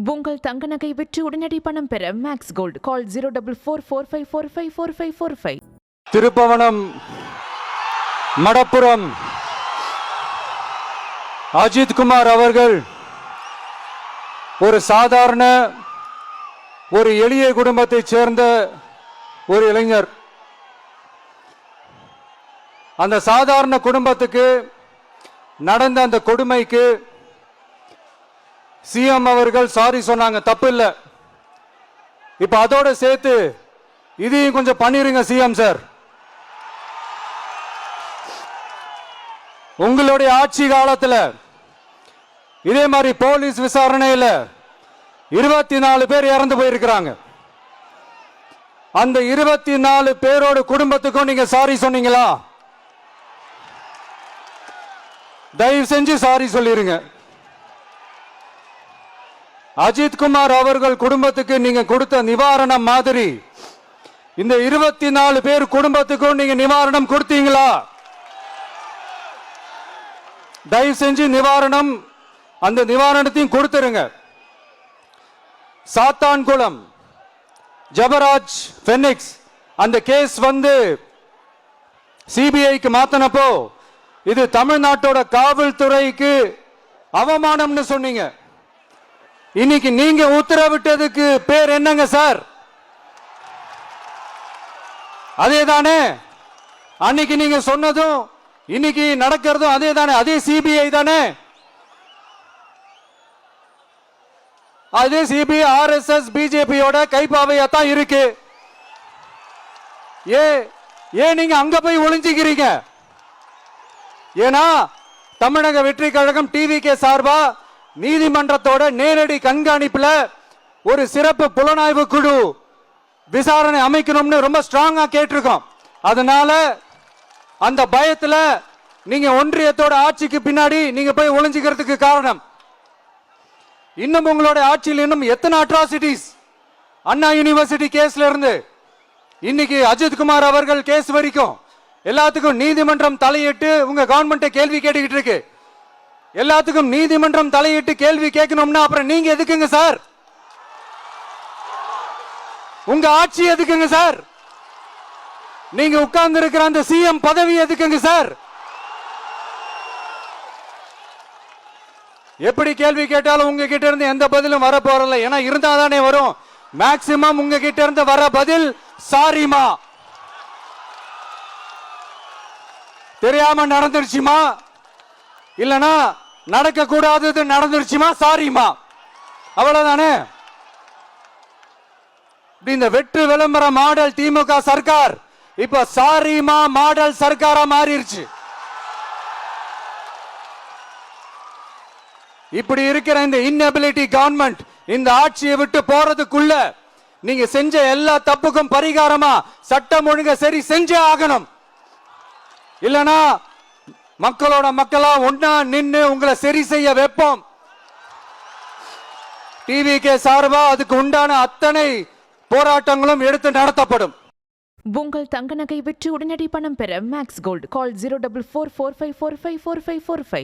உங்கள் தங்க நகை விற்று உடனடி பணம் பெற மேக்ஸ் கோல்ட் கால் 04445454545. திருப்பவனம் மடப்புரம் அஜித் குமார் அவர்கள் ஒரு சாதாரண ஒரு எளிய குடும்பத்தைச் சேர்ந்த ஒரு இளைஞர். அந்த சாதாரண குடும்பத்துக்கு நடந்த அந்த கொடுமைக்கு சிஎம் அவர்கள் சாரி சொன்னாங்க, தப்பு இல்லை. இப்ப அதோட சேர்த்து இதையும் கொஞ்சம் பண்ணிருங்க சிஎம் சார். உங்களுடைய ஆட்சி காலத்தில் இதே மாதிரி போலீஸ் விசாரணையில் 24 பேர் இறந்து போயிருக்கிறாங்க. அந்த 24 பேரோட குடும்பத்துக்கும் நீங்க சாரி சொன்னீங்களா? தயவு செஞ்சு சாரி சொல்லிருங்க. அஜித் குமார் அவர்கள் குடும்பத்துக்கு நீங்க கொடுத்த நிவாரணம் மாதிரி இந்த 24 பேர் குடும்பத்துக்கும் நீங்க நிவாரணம் கொடுத்தீங்களா? தயவு செஞ்சு நிவாரணம், அந்த நிவாரணத்தையும் கொடுத்துருங்க. சாத்தான்குளம் ஜபராஜ் பெனிக்ஸ் அந்த கேஸ் வந்து சிபிஐக்கு மாத்தினப்போ இது தமிழ்நாட்டோட காவல்துறைக்கு அவமானம்னு சொன்னீங்க. இன்னைக்கு நீங்க உத்தரவிட்டதுக்கு பேர் என்னங்க சார்? அதே தானே அன்னைக்கு நீங்க சொன்னதும் இன்னைக்கு நடக்கிறதும் அதே தானே? அதே சிபிஐ தானே? அதே சிபிஐ ஆர்எஸ்எஸ் பிஜேபியோட கைப்பாவையாத்தான் இருக்கு. ஏன் நீங்க அங்க போய் ஒளிஞ்சுக்கிறீங்க? ஏன்னா தமிழக வெற்றி கழகம் டிவிகே சார்பா நீதிமன்றத்தோட நேரடி கண்காணிப்புல ஒரு சிறப்பு புலனாய்வு குழு விசாரணை அமைக்கணும்னு ரொம்ப ஸ்ட்ராங்கா கேட்டிருக்கோம். அதனால அந்த பயத்துல நீங்க ஒன்றியத்தோட ஆட்சிக்கு பின்னாடி நீங்க போய் ஒளிஞ்சுக்கிறதுக்கு காரணம். இன்னும் உங்களோட ஆட்சியில் இன்னும் எத்தனை அட்ராசிட்டிஸ், அண்ணா யூனிவர்சிட்டி கேஸ்ல இருந்து இன்னைக்கு அஜித் குமார் அவர்கள் கேஸ் வரைக்கும் எல்லாத்துக்கும் நீதிமன்றம் தலையிட்டு உங்க கவர்மெண்ட் கேள்வி கேட்டுக்கிட்டு இருக்கு. எல்லாத்துக்கும் நீதிமன்றம் தலையிட்டு கேள்வி கேட்கணும்னா அப்புறம் நீங்க எதுக்குங்க சார்? உங்க ஆட்சி எதுக்குங்க சார்? நீங்க உட்கார்ந்து இருக்கிற அந்த சிஎம் பதவி எதுக்குங்க சார்? எப்படி கேள்வி கேட்டாலும் உங்ககிட்ட இருந்து எந்த பதிலும் வர போறல. ஏன்னா இருந்தா தானே வரும். மேக்சிமம் உங்ககிட்ட இருந்து வர பதில் சாரிமா, தெரியாம நடந்துருச்சுமா, இல்லனா நடக்க கூடாதது நடந்துருச்சுமா, சாரிமா, அவ்வளவுதானே. இந்த வெற்று விளம்பர மாடல் திமுக சர்க்கார் இப்ப சாரிமா மாடல் சர்க்காரா மாறிடுச்சு. இப்படி இருக்கிற இந்த இன்எபிலிட்டி கவர்மெண்ட் இந்த ஆட்சியை விட்டு போறதுக்குள்ள நீங்க செஞ்ச எல்லா தப்புக்கும் பரிகாரமா சட்டம் ஒழுங்க சரி செஞ்சே ஆகணும். இல்லனா மக்களோட மக்களா ஒன்னா நின்று உங்களை சரி செய்ய வைப்போம். டிவிகே சார்பா அதுக்கு உண்டான அத்தனை போராட்டங்களும் எடுத்து நடத்தப்படும். உங்கள் தங்க நகை விற்று உடனடி பணம் பெற மேக்ஸ் கோல்ட் கால் 04445454545.